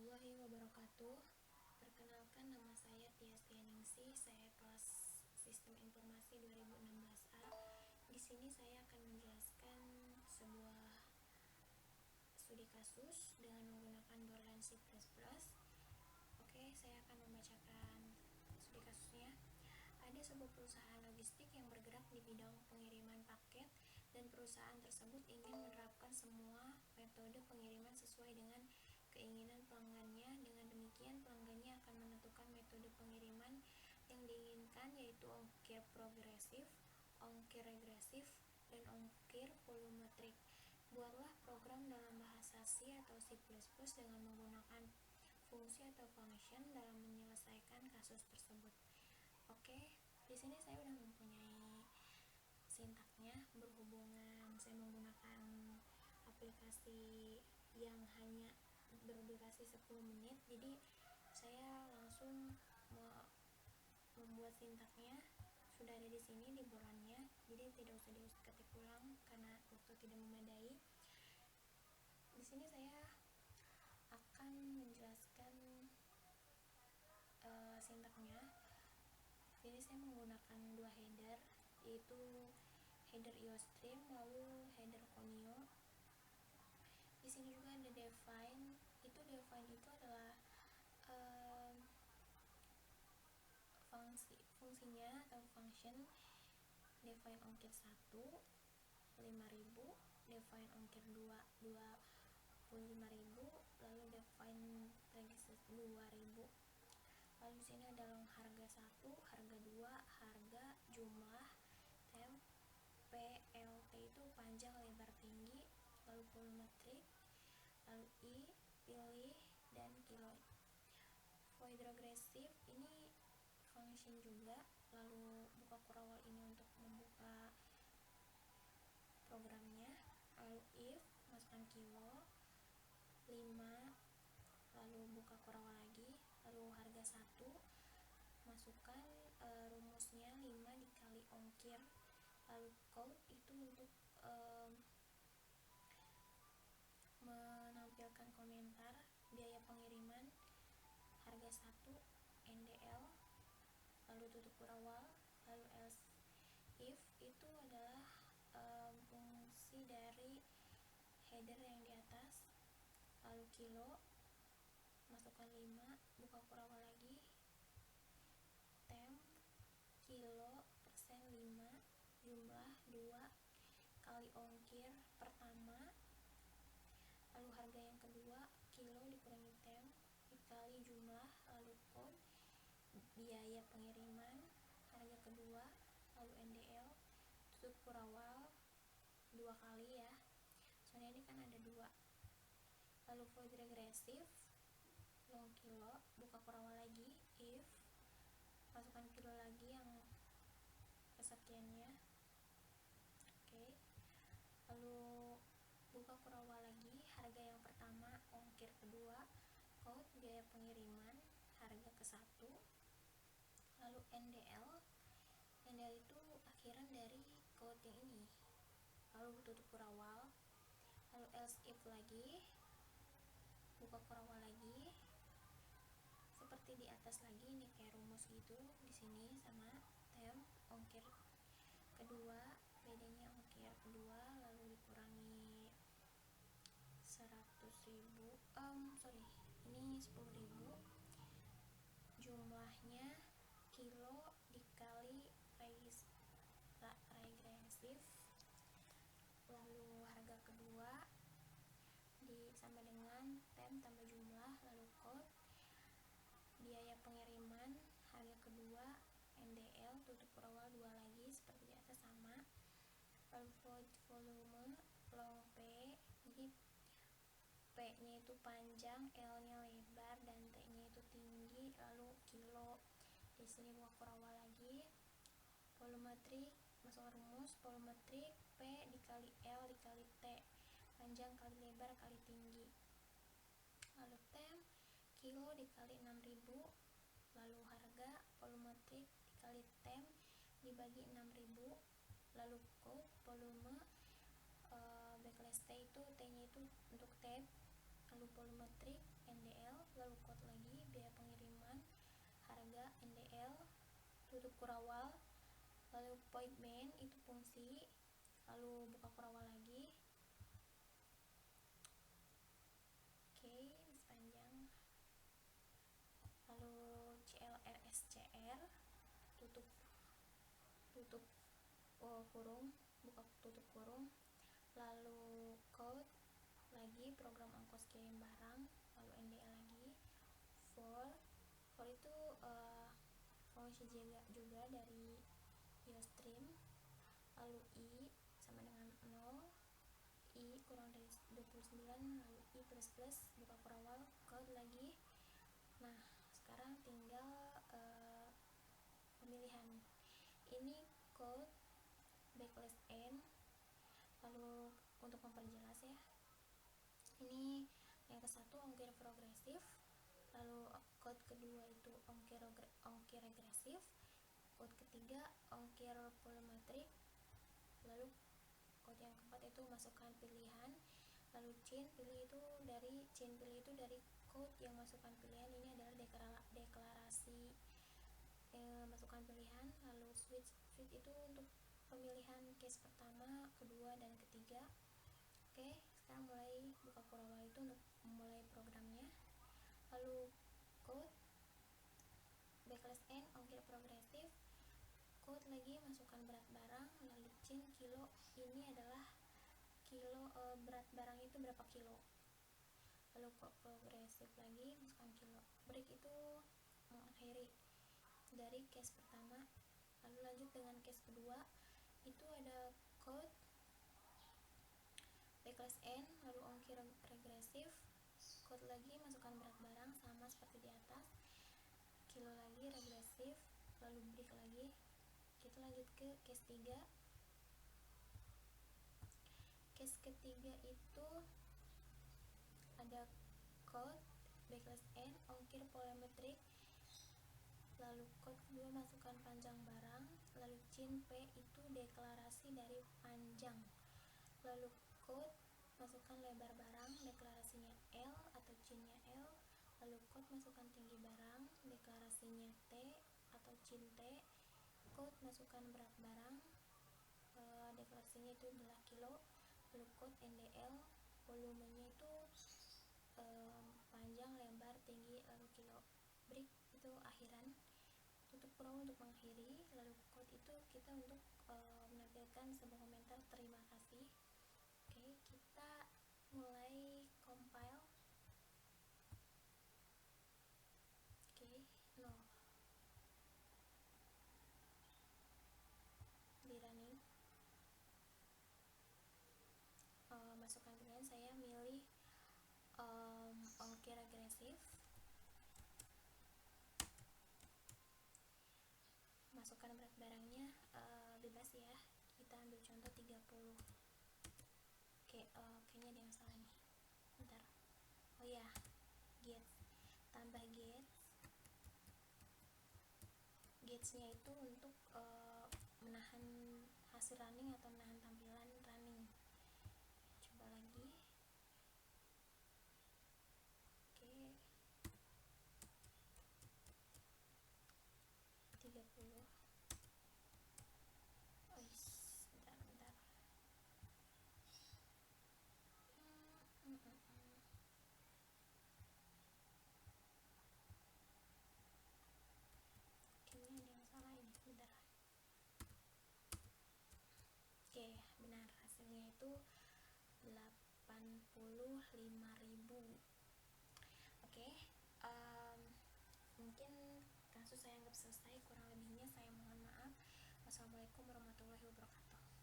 warahmatullahi wabarakatuh. Perkenalkan, nama saya Tiastianingsih. Saya kelas Sistem Informasi 2016A. Di sini saya akan menjelaskan sebuah studi kasus dengan menggunakan Borland C++. Oke, saya akan membacakan studi kasusnya. Ada sebuah perusahaan logistik yang bergerak di bidang pengiriman paket, dan perusahaan tersebut ingin menerapkan semua metode pengiriman sesuai dengan keinginan pelanggannya. Dengan demikian, pelanggannya akan menentukan metode pengiriman yang diinginkan, yaitu ongkir progresif, ongkir regresif, dan ongkir volumetrik. Buatlah program dalam bahasa C atau C++ dengan menggunakan fungsi atau function dalam menyelesaikan kasus tersebut. Oke, di sini saya sudah mempunyai sintaknya. Berhubungan saya menggunakan aplikasi yang hanya berdurasi 10 menit, jadi saya langsung membuat sintaknya. Sudah ada di sini di Borlandnya, jadi tidak usah diketik ulang karena waktu tidak memadai. Di sini saya akan menjelaskan sintaknya. Jadi saya menggunakan dua header, yaitu header IOStream lalu header Conio. Di sini juga ada define. Define itu adalah fungsinya atau function. Define ongkir 1 5.000, define ongkir 2 25.000, lalu define regresif 2.000. Lalu di sini ada harga 1, harga 2, harga, jumlah, temp, PLT itu panjang, lebar, tinggi, lalu volumetrik, lalu I, pilih, dan kilo. Void regresif ini function juga, lalu buka kurawal ini untuk membuka programnya, lalu if, masukkan kilo, 5, lalu buka kurawal lagi, lalu harga 1, masukkan rumusnya 5 dikali ongkir, lalu code itu untuk menampilkan komentar biaya pengiriman, harga 1 NDL, lalu tutup kurawal, lalu else if itu adalah fungsi dari header yang di atas, lalu kilo, masukkan 5, buka kurawal lagi, temp, kilo, persen 5, jumlah 2 kali ongkir pertama, lalu harga yang kedua, kilo dikurangi temp dikali jumlah, lalu code, biaya pengiriman, harga kedua, lalu NDL, tutup kurawal 2 kali ya, soalnya ini kan ada 2. Lalu void regresif, long kilo, buka kurawal lagi, if, masukkan kilo lagi yang kesekiannya. Oke, lalu buka kurawal lagi, harga yang pertama, ongkir kedua, code, biaya pengiriman, harga ke 1, lalu NDL itu akhiran dari code yang ini, lalu tutup kurawal, lalu else if lagi, buka kurawal lagi, seperti di atas lagi, ini kayak rumus gitu. Di sini sama temp ongkir kedua, bedanya ongkir kedua, lalu dikurangi 100.000, ini 10.000, jumlahnya kilo dikali regresif, lalu harga kedua sama dengan temp tambah jumlah, lalu code, biaya pengiriman, harga kedua, NDL, tutup kurawal 2 lagi seperti di atas sama, lalu void volume, long P, jadi P nya itu panjang, L nya lebar, dan T nya itu tinggi, lalu kilo. Di sini buka kurawal lagi, volumetrik, masukkan rumus, volumetrik P dikali L dikali T, panjang kali lebar kali tinggi, lalu temp, kilo dikali 6.000, lalu harga, volumetrik dikali temp dibagi 6.000, lalu code, volume, backslash T itu T nya itu untuk tab, lalu volumetrik NDL, lalu code lagi, biaya pengiriman, harga NDL, tutup kurawal, lalu void main itu fungsi, lalu buka kurawal lagi. Oke, sepanjang, lalu CLRSCR, tutup tutup kurung, buka tutup kurung, lalu code lagi, program ongkos kirim barang, lalu NDL lagi, for itu fungsi juga dari iostream, lalu i sama dengan 0, i kurang dari 29, lalu i plus plus, buka kurawal, code lagi. Nah sekarang tinggal pemilihan. Ini code backlash n, lalu untuk memperjelas ya, ini yang ke satu ongkir progresif, lalu code kedua itu ongkir regresif, code ketiga ongkir volumetrik, lalu code yang keempat itu masukkan pilihan, lalu chain pilih itu dari code yang masukkan pilihan, ini adalah deklarasi masukkan pilihan, lalu switch fit itu untuk pemilihan case pertama, kedua, dan ketiga. Oke, sekarang mulai buka kurawal itu untuk memulai programnya, lalu code backlash n ongkir progresif, code lagi masukkan berat barang, lalu chain kilo, ini adalah kilo, berat barang itu berapa kilo, lalu code progresif lagi masukkan kilo, break itu mengakhiri dari case pertama, lalu lanjut dengan case kedua, itu ada code backlash n, lalu ongkir regresif, code lagi masukkan berat barang sama seperti di atas, kilo lagi regresif, lalu break lagi. Kita lanjut ke case 3. Case ketiga itu ada code backlash n ongkir volumetrik, lalu code kedua masukkan panjang barang, lalu chain p itu deklarasi dari panjang, lalu code masukkan lebar barang, deklarasinya L atau chainnya L, lalu code masukkan tinggi barang, deklarasinya T atau chain T, code masukkan berat barang, deklarasinya itu adalah kilo, lalu code NDL, volumenya itu panjang, lebar, tinggi, lalu kilo, break itu akhiran, tutup kurung untuk mengakhiri, lalu code itu kita untuk menampilkan sebuah komentar terima kasih. Oke, kita mulai compile. Oke, 0 di running. Masukkan pilihan, saya milih ongkir regresif, masukkan berat barangnya bebas ya, kita ambil contoh 30. Oke, kayaknya ada yang salah nih, bentar. Oh ya, gauge, tambah gauge-nya itu untuk menahan hasil running atau menahan tampilan running. Coba lagi. Oke, 30. Oh yes, bentar. Kayaknya ada yang salah ini, bentar. Oke, benar, hasilnya itu 85.000. Oke, mungkin kasus saya anggap selesai, kurang lebihnya saya mohon maaf. Wassalamualaikum warahmatullahi wabarakatuh.